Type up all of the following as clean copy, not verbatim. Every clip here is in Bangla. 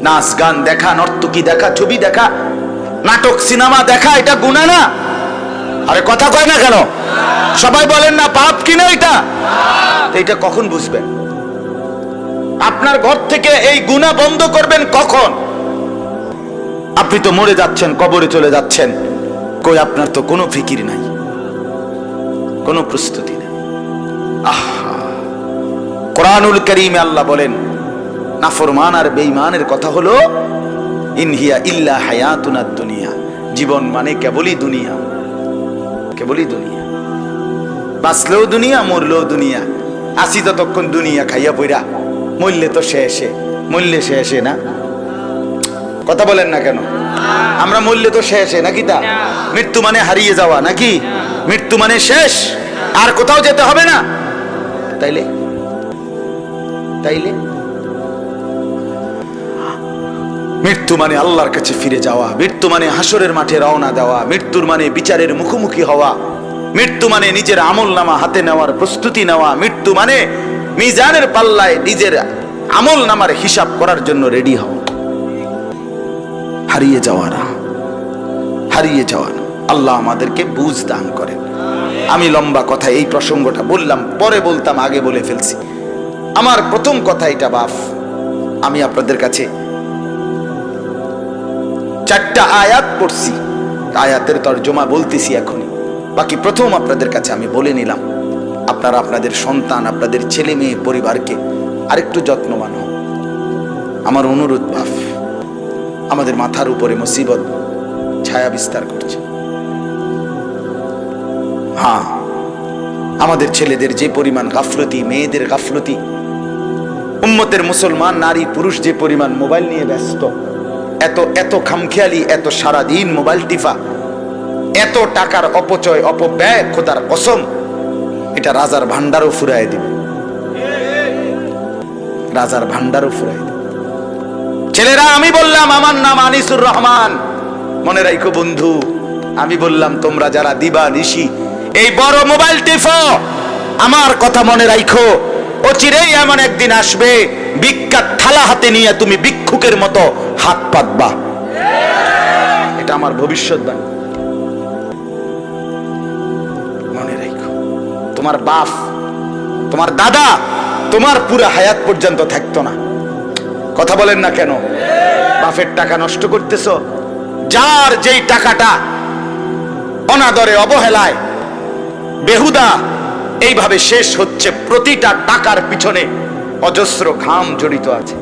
নাচ গান দেখা, নর্তকী দেখা, ছবি দেখা, নাটক সিনেমা দেখা, এটা গুনাহ না? আরে কথা কয় না কেন? সবাই বলেন না পাপ কিনা এটা? এটা কখন বুঝবেন? আপনার ঘর থেকে এই গুনাহ বন্ধ করবেন কখন? আপনি তো মরে যাচ্ছেন, কবরে চলে যাচ্ছেন, কই আপনার তো কোনো ফিকির নাই, কোনো প্রস্তুতি নেই। কোরআনুল কারীমে আল্লাহ বলেন নাফরমান আর বেঈমানের কথা হলো ইনহিয়া ইল্লা হায়াতুনাদ দুনিয়া, জীবন মানে কেবলই দুনিয়া, কেবলই দুনিয়া। বাঁচলেও দুনিয়া, মরলেও দুনিয়া, আসি ততক্ষণ দুনিয়া খাইয়া পইরা, মরলে তো শেষে, মরলে শেষে না? কথা বলেন না কেন? আমরা মরলে তো শেষে নাকি? তা মৃত্যু মানে হারিয়ে যাওয়া নাকি? মৃত্যু মানে শেষ, আর কোথাও যেতে হবে না। তাইলে তাইলে মৃত্যু মানে আল্লাহর কাছে ফিরে যাওয়া, মৃত্যু মানে হাসরের মাঠে রওনা দেওয়া, মৃত্যুর মানে বিচারের মুখোমুখি হওয়া, মৃত্যু মানে নিজের আমলনামা হাতে নেওয়ার প্রস্তুতি নেওয়া, মৃত্যু মানে মিজানের পাল্লায় নিজের আমলনামার হিসাব করার জন্য রেডি হওয়া। হারিয়ে যাওয়া না, হারিয়ে যাওয়া না। আল্লাহ আমাদেরকে বুঝ দান করেন। আমি লম্বা কথা এই প্রসঙ্গটা বললাম, পরে বলতাম, আগে বলে ফেলছি। আমার প্রথম কথা এটা বাপ, আমি আপনাদের কাছে 4টা আয়াত পড়ছি, আয়াতের তরজমা বলতেছি এখনই। বাকি প্রথম আপনাদের কাছে আমি বলে নিলাম, আপনারা আপনাদের সন্তান, আপনাদের ছেলে মেয়ে পরিবারকে আরেকটু যত্নবান হন। আমার অনুরোধ বাপ, আমাদের মাথার উপরে মুসিবত ছায়া বিস্তার করছে। হ্যাঁ, আমাদের ছেলেদের যে পরিমাণ গাফলতি, মেয়েদের গাফলতি, উম্মতের মুসলমান নারী পুরুষ যে পরিমাণ মোবাইল নিয়ে ব্যস্ত, এত এত খামখেয়ালি, এত সারাদিন মোবাইল টিপা, এত টাকার অপচয় অপব্যয়, খোদার কসম এটা রাজার ভান্ডারও ফুরায় দিবে, রাজার ভান্ডারও ফুরায় দিবে। ছেলেরা, আমি বললাম আমার নাম আনিসুর রহমান, মনে রাখো বন্ধু, আমি বললাম তোমরা যারা দিবা নিশি এই বড় মোবাইল টিপো, আমার কথা মনে রাখো, অচিরেই এমন একদিন আসবে ভিক্ষার থালা হাতে নিয়ে তুমি ভিক্ষুকের মতো হাত পাতবা। এটা আমার ভবিষ্যৎবাণী, মনে রাখো। তোমার বাপ, তোমার দাদা, তোমার পুরো হায়াত পর্যন্ত থাকতো না। কথা বলেন না কেন? বাপের টাকা নষ্ট করতেছ, যার যেই টাকাটা অনাদরে, অবহেলায়, বেহুদা এইভাবে শেষ হচ্ছে, প্রতিটা টাকার পিছনে অজস্র ঘাম জড়িত আছে।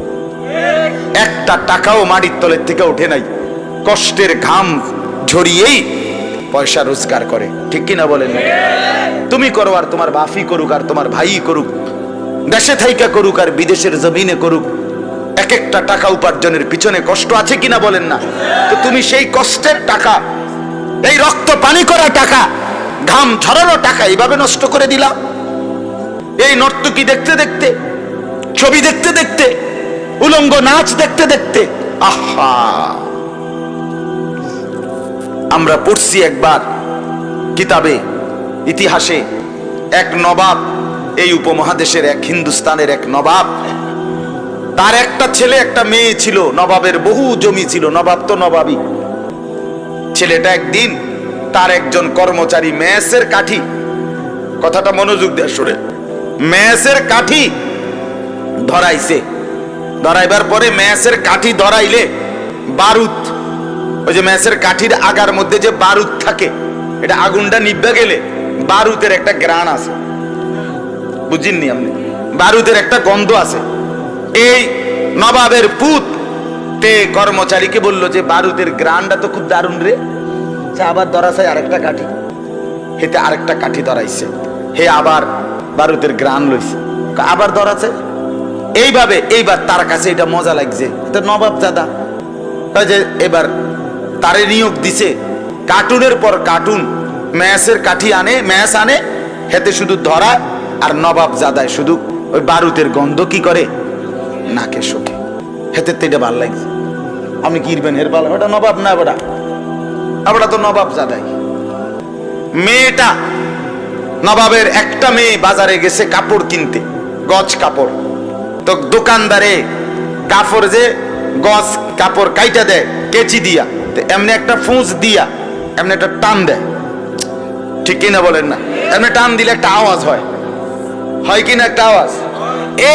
একটা টাকাও মাটির তলের থেকে ওঠে নাই, কষ্টের ঘাম ঝরিয়েই পয়সা রোজগার করে, ঠিক কিনা বলেন? তুমি করো আর তোমার বাপই করুক আর তোমার ভাই করুক, দেশে থাইকা করুক আর বিদেশের জমিনে করুক, এক একটা টাকা উপার্জনের পিছনে কষ্ট আছে কিনা বলেন না? তো তুমি সেই কষ্টের টাকা, এই রক্ত পানি করা টাকা, ঘাম ঝরানো টাকা এইভাবে নষ্ট করে দিলা। এই নর্তকী দেখতে দেখতে, ছবি দেখতে দেখতে, উলঙ্গ নাচ দেখতে দেখতে। আহা, আমরা পড়ছি একবার কিতাবে, ইতিহাসে, এক নবাব, এই উপমহাদেশের এক হিন্দুস্তানের এক নবাব, তার একটা ছেলে একটা মেয়ে ছিল, নবাবের বহু জমি ছিল, নবাব তো নবাবই। ছেলেটা একদিন তার একজন কর্মচারী মেসের কাঠি, কথাটা মনোযোগ দিয়ে শুনে, মেসের কাঠি ধরাইছে। ধরাইবার পরে মেসের কাঠি ধরাইলে বারুদ, ওই যে মেসের কাঠির আগার মধ্যে যে বারুদ থাকে, এটা আগুনটা নিভে গেলে বারুদের একটা গ্রান আছে, বুঝিননি আপনি? বারুদের একটা গন্ধ আছে। এই নবাবের পুত তে কর্মচারীকে বলল যে বারুদের গ্রানটা তো খুব দারুণ রে, আবার ধরাছে আরেকটা কাঠি, হেতে আরেকটা কাঠি ধরাইছে, হে আবার বারুদের গ্রান লইছে, আবার ধরাছে। এইভাবে এইবার তার কাছে এটা মজা লাগছে, এটা নবাব দাদা, যে এবার তারে নিয়োগ দিছে, কার্টুনের পর কার্টুন ম্যাসের কাঠি আনে, ম্যাস আনে, হেতে শুধু ধরা, আর নবাব জাদায় শুধু ওই বারুদের গন্ধ কি করে, নাকে শোকে। হেতে তো এটা ভাল লাগছে, আপনি কি ইরবেন হের পালা, ওটা নবাব না, ওটা আমরা তো নবাব জাদাই। মেয়েটা, নবাবের একটা মেয়ে বাজারে গেছে কাপড় কিনতে, গজ কাপড়, তো দোকানদারে কাপড় যে গজ কাপড় কাইটা দেয় কেচি দিয়া, এমনি একটা ফুঁস দিয়া এমনি একটা টান দেয়, ঠিক কিনা বলেন না? এমনি টান দিলে একটা আওয়াজ হয়, হয় কিনা একটা আওয়াজ?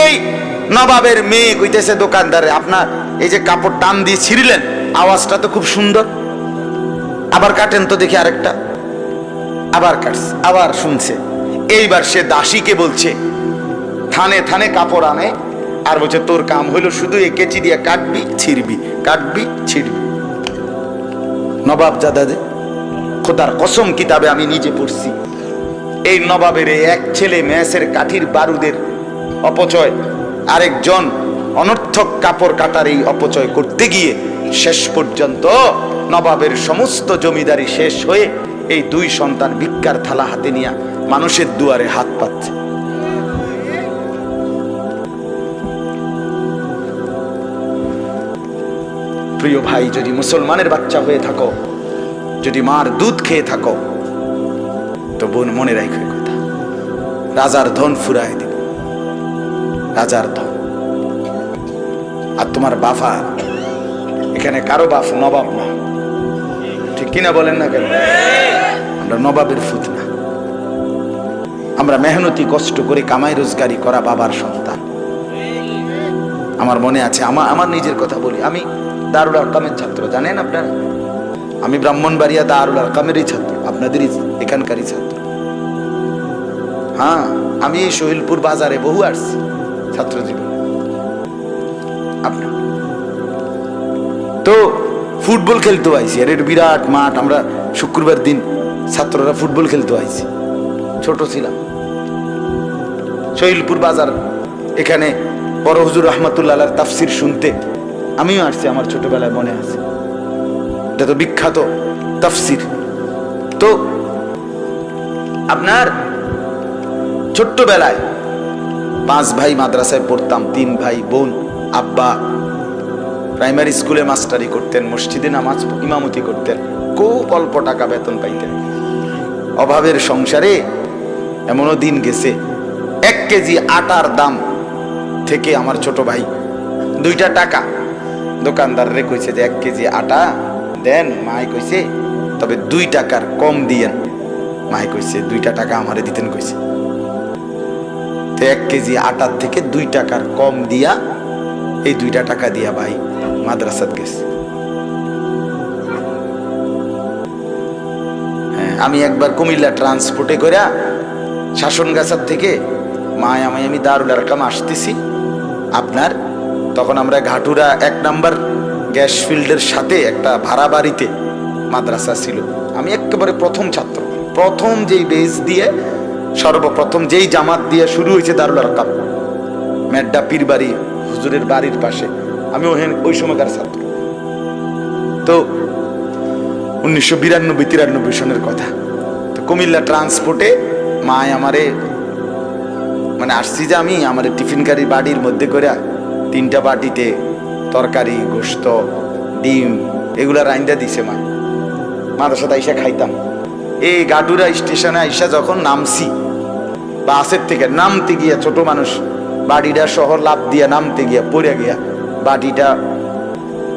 এই নবাবের মেয়ে কইতেছে দোকানদারে, আপনার এই যে কাপড় টান দিয়ে ছিঁড়লেন, আওয়াজটা তো খুব সুন্দর, আবার কাটেন তো দেখি আরেকটা। আবার কাটছে, আবার শুনছে। এইবার সে দাসীকে বলছে, থানে থানে কাপড় আনে, আর বলছে তোর কাম হইলো শুধু এই কেচি দিয়ে কাটবি ছিড়বি, কাটবি ছিড়বি। নবাব জাদাদে, খোদার কসম কিতাবে আমি নিজে পড়ছি, এই নবাবের এক ছেলে মেসের কাঠির বারুদের অপচয়, আরেকজন অনর্থক কাপড় কাটার এই অপচয় করতে গিয়ে শেষ পর্যন্ত নবাবের সমস্ত জমিদারি শেষ হয়ে এই দুই সন্তান ভিক্ষার থালা হাতে নিয়ে মানুষের দুয়ারে হাত পাচ্ছে। প্রিয় ভাই, যদি মুসলমানের বাচ্চা হয়ে থাকো, যদি মার দুধ খেয়ে থাকো, তো বোন মনে রাখো কথা, রাজার ধন ফুরায় দিবে, রাজার ধন। আর তোমার বাফা এখানে কারো বাপ নবাব না, ঠিক কিনা বলেন না কেন? আমরা নবাবের ফুত না, আমরা মেহনতি কষ্ট করে কামাই রোজগারি করা বাবার সন্তান। আমার মনে আছে, আমার নিজের কথা বলি, আমি দারুল আরকামের ছাত্র, জানেন আপনারা? আমি ব্রাহ্মণবাড়িয়া দারুল আরকামেরই ছাত্র, আপনাদেরই এখানকারই ছাত্র। হ্যাঁ, আমি এই শহীদপুর বাজারে বহু আসছি ছাত্র জীবন। আপনার তো ফুটবল খেলতে আইছি, আর এর বিরাট মাঠ, আমরা শুক্রবার দিন ছাত্ররা ফুটবল খেলতে আইছি, ছোট ছিলাম। শহীদপুর বাজার, এখানে বড় হুজুর রহমতুল্লাহ তাফসির শুনতে আমিও আসছি, আমার ছোটবেলায় মনে আছে, এটা তো বিখ্যাত তাফসির। তো আপনার ছোট্টবেলায় 5 ভাই মাদ্রাসায় পড়তাম, 3 ভাই বোন। আব্বা প্রাইমারি স্কুলে মাস্টারি করতেন, মসজিদে নামাজ ইমামতি করতেন, খুব অল্প টাকা বেতন পাইতেন। অভাবের সংসারে এমনও দিন গেছে, 1 কেজি আটার দাম থেকে আমার ছোট ভাই 2টা টাকা দোকানদাররে কইছে যে 1 কেজি আটা দেন, মাই কইছে তবে 2 টাকার কম দিয়েন। মাই কইছে 2টা টাকা আমারে দিতেন কইছে, তো 1 কেজি আটার থেকে 2 টাকার কম দিয়া এই 2টা টাকা দিয়া ভাই মাদ্রাসাত গেছে। হ্যাঁ, আমি একবার কুমিল্লা ট্রান্সপোর্টে করে শাসনগাছার থেকে মায় আমি দারুল আরকাম আসতেছি আপনার, তখন আমরা ঘাটুরা 1 নাম্বার গ্যাস ফিল্ডের সাথে একটা ভাড়া বাড়িতে মাদ্রাসা ছিল। আমি একেবারে প্রথম ছাত্র, প্রথম যেই বেজ দিয়ে, সর্বপ্রথম যেই জামাত দিয়ে শুরু হয়েছে দারুল আরকাম, মেড্ডা পীর বাড়ি হুজুরের বাড়ির পাশে, আমি ওই সময়কার ছাত্র। তো 1992-93 সনের কথা। তো কুমিল্লা ট্রান্সপোর্টে মায় আমারে, মানে আসছি যে আমি, আমার টিফিন গাড়ি বাড়ির মধ্যে করে 3টা বাটিতে তরকারি, গোশত, ডিম এগুলা রাইন্দা দিছে মা। মাদ্রাসাতে আইসা খাইতাম। এই গাডুরা স্টেশনে আইসা যখন নামছি, বাসের থেকে নামতে গিয়া, ছোট মানুষ, বাড়িটা শহর লাভ দিয়া নামতে গিয়া পড়ে গিয়া বাটিটা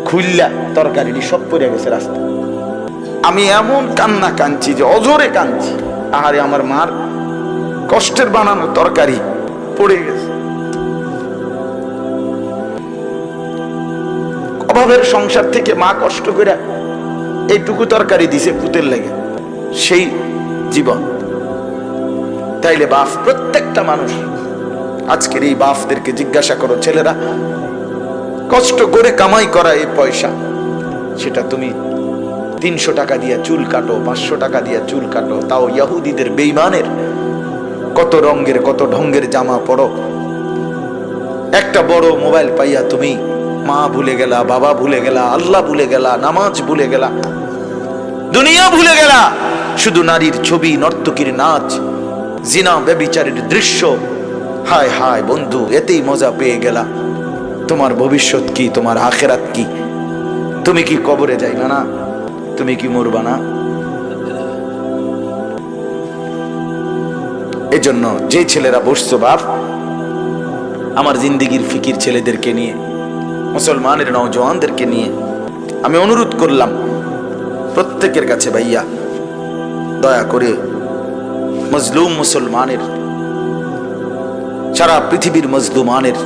খুললা তরকারি সব পড়ে গেছে রাস্তা। আমি এমন কান্না কাঁদছি যে অজরে কাঁদছি, আহারে আমার মার কষ্টের বানানো তরকারি পড়ে গেছে। অভাবের সংসার থেকে মা কষ্ট করে এইটুকু তরকারি দিছে পুতের লাগে, সেই জীবন। তাইলে বাপ, প্রত্যেকটা মানুষ, আজকের এই বাপদেরকে জিজ্ঞাসা করো, ছেলেরা কষ্ট করে কামাই করা এই পয়সা, সেটা তুমি 300 টাকা দিয়ে চুল কাটো, 500 টাকা দিয়ে চুল কাটো, তাও ইহুদিদের বেঈমানের কত রঙের কত ঢঙ্গের জামা পরো। একটা বড় মোবাইল পাইয়া তুমি মা ভুলে গেলা, বাবা ভুলে গেলা, আল্লাহ ভুলে গেলা, নামাজ ভুলে গেলা, দুনিয়া ভুলে গেলা, শুধু নারীর ছবি, নর্তকীর নাচ, জিনা ব্যভিচারের দৃশ্য। হায় হায় বন্ধু, এতেই মজা পেয়ে গেলা। তোমার ভবিষ্যৎ কি? তোমার আখিরাত কি? তুমি কি কবরে যাইবা না? তুমি কি মরবা না? এজন্য যে ছেলেরা বসছো বাপ, আমার জিন্দিগির ফিকির ছেলেদেরকে নিয়ে, মুসলমানের নওজওয়ানদেরকে নিয়ে আমি অনুরোধ করলাম প্রত্যেকের কাছে, ভাইয়া দয়া করে মজলুম মুসলমানের, সারা পৃথিবীর মজলুমানের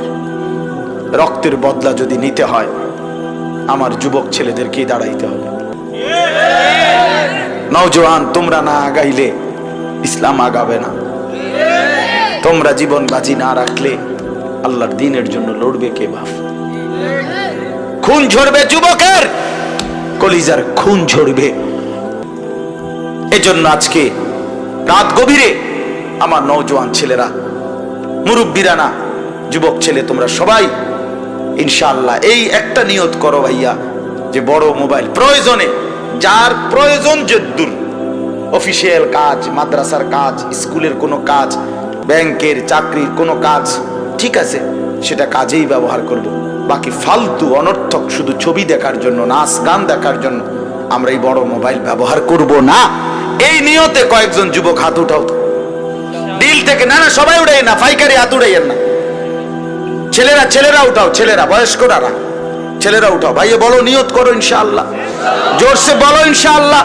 রক্তের বদলা যদি নিতে হয়, আমার যুবক ছেলেদেরকে দাঁড়াইতে হবে। নওজওয়ান, তোমরা না আগাইলে ইসলাম আগাবে না। তোমরা জীবন বাজি না রাখলে আল্লাহর দ্বীনের জন্য লড়বে কে বাপ? খুন ঝরবে যুবকের, কলিজার খুন ঝরবে। এজন্য আজকে রাত গভীরে আমার নওজওয়ান ছেলেরা, মুরব্বীরা না, যুবক ছেলে, তোমরা সবাই ইনশাআল্লাহ এই একটা নিয়ত করো ভাইয়া, যে বড় মোবাইল প্রয়োজনে, যার প্রয়োজন যদ্দুর, অফিসিয়াল কাজ, মাদ্রাসার কাজ, স্কুলের কোনো কাজ, ব্যাংকের চাকরির কোনো কাজ, ঠিক আছে, সেটা কাজেই ব্যবহার করব। বাকি ফালতু অনর্থক শুধু ছবি দেখার জন্য, নাচ গান দেখার জন্য আমরা এই বড় মোবাইল ব্যবহার করব না। এই নিয়তে কয়েকজন যুবক হাত উঠাও তো দিল থেকে। না না, সবাই উঠাই না, ফাইকারি হাত উঠাইয়েন না। ছেলেরা উঠাও, ছেলেরা, বয়স্করা না, ছেলেরা উঠাও। ভাইয়া বলো, নিয়ত করো ইনশাআল্লাহ, জোরসে বলো ইনশাআল্লাহ।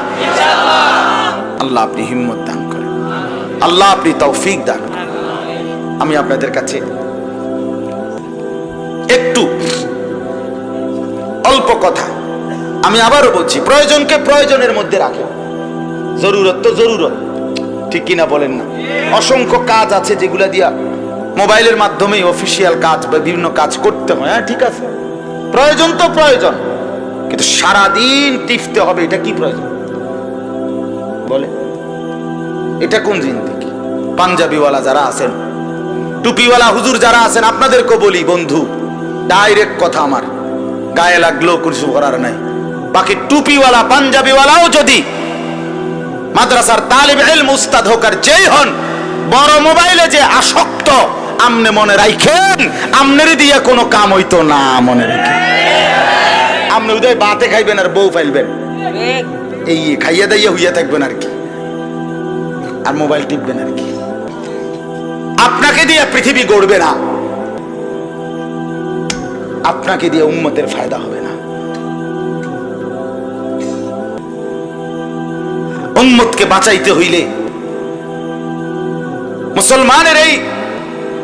আল্লাহ আপনি হিম্মত দান করেন, আল্লাহ আপনি তৌফিক দান করেন। আমি আপনাদের কাছে একটু অল্প কথা, আমি আবারও বলছি, প্রয়োজনকে প্রয়োজনের মধ্যে রাখে, জরুরত তো জরুরত, ঠিক কিনা বলেন না? অসংখ্য কাজ আছে যেগুলা দিয়া মোবাইলের মাধ্যমেই অফিসিয়াল কাজ বা বিভিন্ন কাজ করতে হয়, হ্যাঁ ঠিক আছে, প্রয়োজন তো প্রয়োজন, কিন্তু সারাদিন টিপতে হবে, এটা কি প্রয়োজন বলে? এটা কোন জিন্দেগি? পাঞ্জাবিওয়ালা যারা আছেন, টুপিওয়ালা হুজুর যারা আছেন, আপনাদেরকে বলি বন্ধু, ডাইরেক্ট কথা, আমার গায়ে লাগলেও কিছু করার নাই। বাকি টুপিওয়ালা পাঞ্জাবিওয়ালাও যদি মাদ্রাসার তালিব ইলম উস্তাদ হোক আর যেই হন, বড় মোবাইলে যে আসক্ত, আমনে মনে রাখেন আমনেরই দিয়ে কোনো কাম হইতো না। মনে রাখেন, আমনে উদয় বাতে খাইবেন আর বউ ফাইলবেন, এই খাইয়া দাইয়া হইয়া থাকবেন আর কি, আর মোবাইল টিপবেন আর কি। আপনাকে দিয়ে পৃথিবী গড়বে না, আপনাকে দিয়ে উম্মতের ফায়দা হবে না। উম্মতকে বাঁচাইতে হইলে, মুসলমানের এই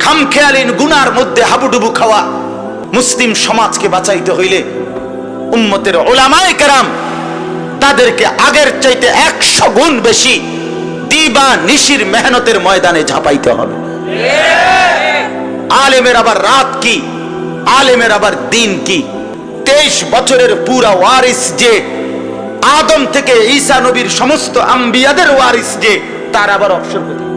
খামখেয়ালিন গুনার মধ্যে হাবুডুবু খাওয়া মুসলিম সমাজকে বাঁচাইতে হইলে উম্মতের উলামায়ে কেরাম তাদেরকে আগের চাইতে 100 গুণ বেশি দিবা নিশির মেহনতের ময়দানে ঝাঁপাইতে হবে। আলেমের আবার রাত কি, আলেমের আবার দিন কি? 23 বছরের পুরা ওয়ারিস যে, আদম থেকে ঈসা নবীর সমস্ত আম্বিয়াদের ওয়ারিস যে, তার আবার অবসর কোথায়?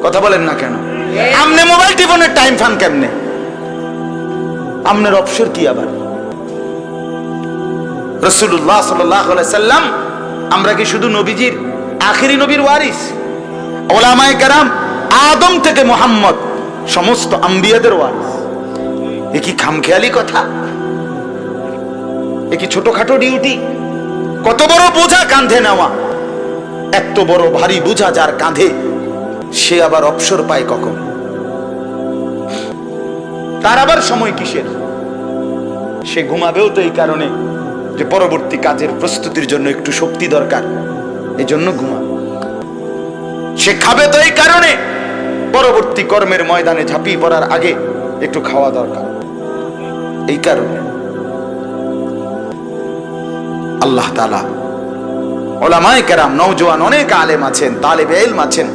কথা বলেন না কেন? আমনে মোবাইল টিপনের টাইম ফান কেমনে? আমনের অবসর কি আবার? রাসূলুল্লাহ সাল্লাল্লাহু আলাইহি সাল্লাম, আমরা কি শুধু নবীজির আখেরি নবীর ওয়ারিস? উলামায়ে কেরাম আদম থেকে মুহাম্মদ সমস্ত আম্বিয়াদের ওয়ারিস। এ কি খামখেয়ালি কথা? এ কি ছোটখাটো ডিউটি? কত বড় বোঝা কাঁধে নেওয়া, এত বড় ভারী বোঝা যার কাঁধে, সে আবার অবসর পায় কখন? তার আবার সময় কিসের? সে ঘুমাবেও তো এই কারণে যে পরবর্তী কাজের প্রস্তুতির জন্য একটু শক্তি দরকার, এই জন্য ঘুমাবে। সে খাবে তো এই কারণে পরবর্তী কর্মের ময়দানে ঝাঁপিয়ে পড়ার আগে একটু খাওয়া দরকার, এই কারণে। আল্লাহ তাআলা উলামায়ে কেরাম, নওজোয়ান অনেক আলেম আছেন, তালেবে ইলম আছেন,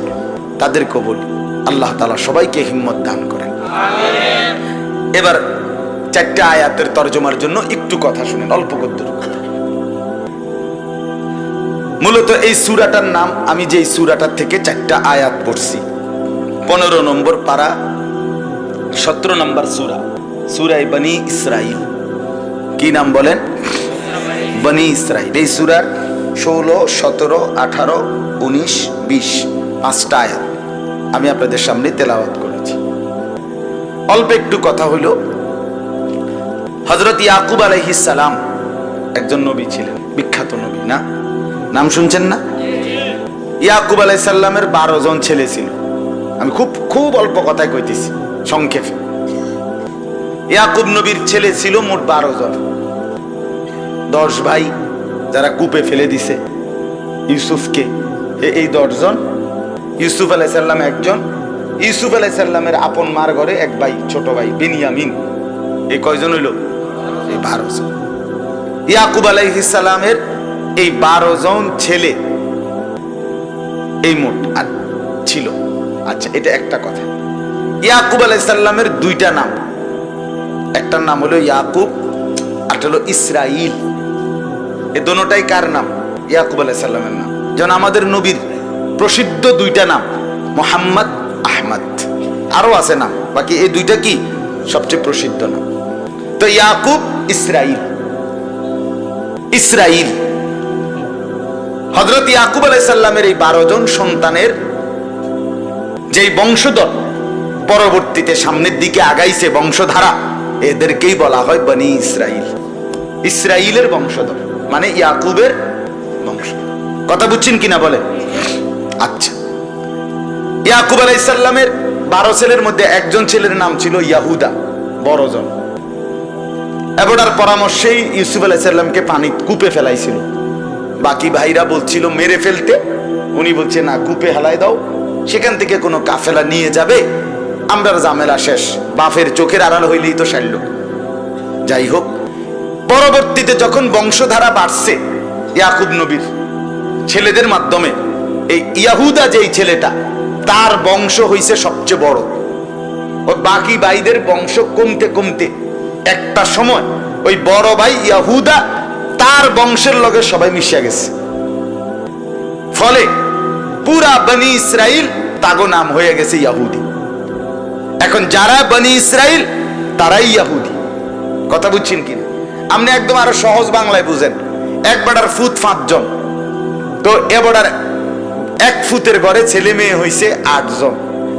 তাদেরকে বলি আল্লাহ তাআলা সবাইকে হিম্মত দান করেন। এবার 4টা আয়াতের তরজমার জন্য একটু কথা শুনেন, অল্প কদ্দুর কথা। মূলত এই সূরাটার নাম, আমি যে সূরাটার থেকে 4টা আয়াত পড়ছি, 15 নম্বর পারা, 17 নম্বর সূরা, সূরা বনী ইসরাইল। কি নাম বলেন? বনী ইসরাইল। এই সূরার 16, 17, 18, 19, 20 5টা আয়াত আমি আপনাদের সামনে তেলাওয়াত করেছি। অল্প একটু কথা হলো, হযরত ইয়াকুব আলাইহিস সালাম একজন নবী ছিলেন, বিখ্যাত নবী না? নাম শুনছেন না? ইয়াকুব আলাইহিস সালামের 12 জন ছেলে ছিল। আমি খুব অল্প কথায় কইতেছি, সংক্ষেপে। ইয়াকুব নবীর ছেলে ছিল মোট 12 জন। 10 ভাই যারা কূপে ফেলে দিছে ইউসুফকে, এই 10 জন। ইউসুফ আলাইহিস সালাম একজন, ইউসুফ আলাইহিস সালামের আপন মার ঘরে এক ভাই, ছোট ভাই বেনিয়ামিন। এই কয়জন হইল? এই 12 জন। ইয়াকুব আলাইহিস সালামের এই 12 জন ছেলে এই মোট আর ছিল। আচ্ছা, এটা একটা কথা। ইয়াকুব আলাইহিস সালামের 2টা নাম, একটার নাম হলো ইয়াকুব, আর হলো ইসরাইল। এই দুটোটাই কার নাম? ইয়াকুব আলাইহিস সালামের নাম। যেমন আমাদের নবীর প্রসিদ্ধ 2টা নাম, মুহাম্মদ, আহমদ, আরো আছে নাম, বাকি এই 2টা কি সবচেয়ে প্রসিদ্ধ নাম। তো ইয়াকুব, ইসরাইল। ইসরাইল হযরত ইয়াকুব আলাইহিস সালামের এই 12 জন সন্তানের যেই বংশধর পরবর্তীতে সামনের দিকে আগাইছে বংশধারা, এদেরকেই বলা হয় বনি ইসরাইল। ইসরাইলের বংশধর মানে ইয়াকুবের বংশ। কথা বুঝছেন কিনা বলে? আচ্ছা, ইয়াকুব আলাইহিস সালামের 12 ছেলের মধ্যে একজন ছেলের নাম ছিল ইয়াহুদা, বড় জন। এবড়ার পরামর্শেই ইউসুফ আলাইহিস সালামকে পানি কূপে ফেলাইছিল। বাকি ভাইরা বলছিল মেরে ফেলতে, উনি বলছে না, কূপে হেলাই দাও, সেখান থেকে কোনো কাফেলা নিয়ে যাবে, আমরার ঝামেলা শেষ, বাপের চোখের আড়াল হইলেই তো সারল। যাই হোক, পরবর্তীতে যখন বংশধারা বাড়ছে ইয়াকুব নবীর ছেলেদের মাধ্যমে, এই ইয়াহুদা যেই ছেলেটা, তার বংশ হইছে সবচেয়ে বড়। ওই বাকি ভাইদের বংশ কমতে কমতে একটা সময় ওই বড় ভাই ইয়াহুদা তার বংশের লগে সবাই মিশিয়া গেছে। ফলে পুরা বনি ইসরাইল তাগো নাম হয়ে গেছে ইয়াহুদি। এখন যারা বনি ইসরাইল তারাই ইয়াহুদি। কথা বুঝছেন কিনা? আপনি একদম আরো সহজ বাংলায় বুঝেন। এক বেটার ফুত 5 জন, তো এ বেটার 1 ফুতের ঘরে ছেলে মেয়ে হইছে 8 জন,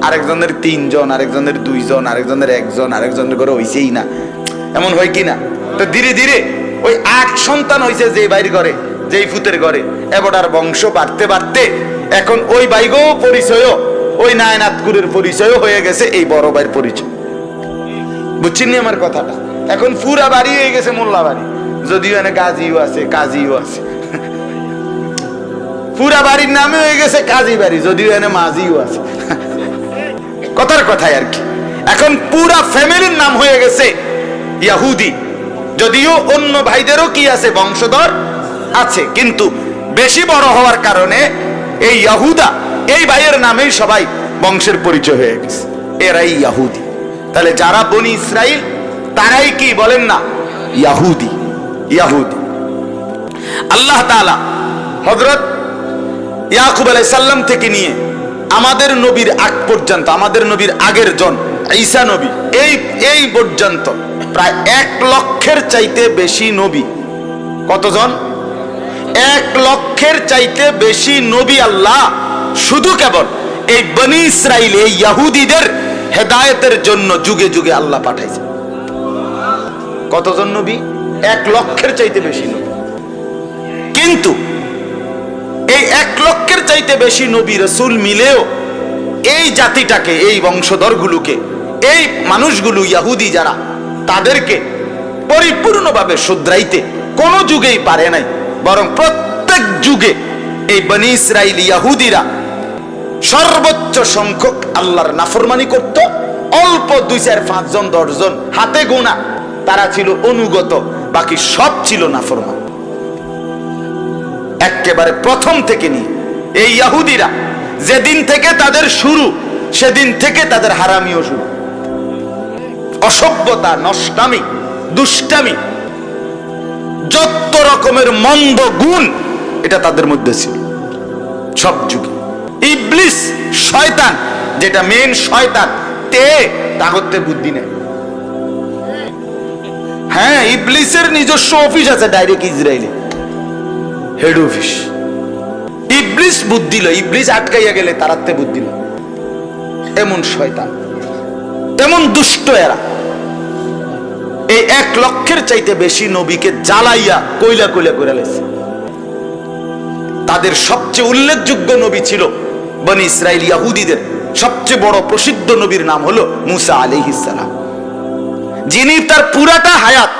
আরেকজনের 3 জন, আরেকজনের 2 জন, আরেকজনের 1 জন, আরেকজনের ঘরে হইছেই না। এমন হয় কিনা? তো ধীরে ধীরে ওই 8 সন্তান হইছে যে ভাইয়ের ঘরে, যেই ফুতের ঘরে, এবটার বংশ বাড়তে বাড়তে এখন ওই ভাইগো পরিচয়ও, ওই নায়নাতকুরের পরিচয়ও হয়ে গেছে এই বড় ভাইয়ের পরিচয়। বুঝছেন আমার কথাটা? এখন পুরা বাড়ি হয়ে গেছে মোল্লা বাড়ি, যদিও এনে গাজীও আছে, কাজীও আছে। পুরা বাড়ির নামে হয়ে গেছে কাজী বাড়ি, যদিও এনে মাঝিও আছে। কথার কথাই আর কি। এখন পুরা ফ্যামিলির নাম হয়ে গেছে ইয়াহুদি, যদিও অন্য ভাইদেরও কি আছে, বংশধর আছে, কিন্তু বেশি বড় হওয়ার কারণে এই ইয়াহুদা এই ভাইয়ের নামেই সবাই বংশের পরিচয় হয়ে গেছে, এরাই ইয়াহুদি। তাহলে যারা বনি ইসরাইল তারাই কি বলেন না? ইয়াহুদি। ইয়াহুদি। আল্লাহ তাআলা হযরত ইয়াকুব আলাইহিস সালাম থেকে নিয়ে আমাদের নবীর আগ পর্যন্ত, আমাদের নবীর আগের জন ঈসা নবী, এই পর্যন্ত প্রায় 1 লক্ষের চাইতে বেশি নবী। কতজন? 1 লক্ষের চাইতে বেশি নবী আল্লাহ শুধু কেবল এই বনি ইসরাইল, এই ইয়াহুদীদের হেদায়েতের জন্য যুগে যুগে আল্লাহ পাঠাইছে। কতজন নবী? 1 লক্ষের চাইতে বেশি নবী। কিন্তু এই 1 লক্ষের চাইতে বেশি নবী রাসূল মিলেও এই জাতিটাকে, এই বংশধরগুলোকে, এই মানুষগুলো ইয়াহুদি যারা, তাদেরকে পরিপূর্ণভাবে শুধরাইতে কোন যুগেই পারে নাই। বরং প্রত্যেক যুগে এই বনি ইসরাইল ইয়াহুদিরা সর্বোচ্চ সংখ্যক আল্লাহর নাফরমানি করত। অল্প 2, 4, 5 জন, 10 জন হাতে গোনা তারা ছিল অনুগত, বাকি সব ছিল নাফরমান। একেবারে প্রথম থেকে নিয়ে এই ইয়াহুদিরা যেদিন থেকে তাদের শুরু, সেদিন থেকে তাদের হারামিও শুরু। অসভ্যতা, নষ্টামি, দুষ্টামি, যত রকমের মন্দ গুণ এটা তাদের মধ্যে ছিল সব যুগে। ইবলিস, শয়তান, যেটা মেন শয়তান, তাগতে বুদ্ধি নেই। হ্যাঁ, ইবলিসের নিজস্ব অফিস আছে ডাইরেক্ট ইসরায়েলে, হেড অফিস। ইবলিস বুদ্ধি লয়, ইবলিস আটকাইয়া গেলে তারাতে বুদ্ধি লয়। এমন শয়তান, এমন দুষ্ট এরা। এই 1 লক্ষের চাইতে বেশি নবীকে জ্বালাইয়া কইলা কইলা করে লাইছে। তাদের সবচেয়ে উল্লেখযোগ্য নবী ছিল বনি ইসরাইল ইয়াহুদীদের সবচেয়ে বড় প্রসিদ্ধ নবীর নাম হলো মুসা আলাইহিস সালাম, যিনি তার পুরাটা হায়াত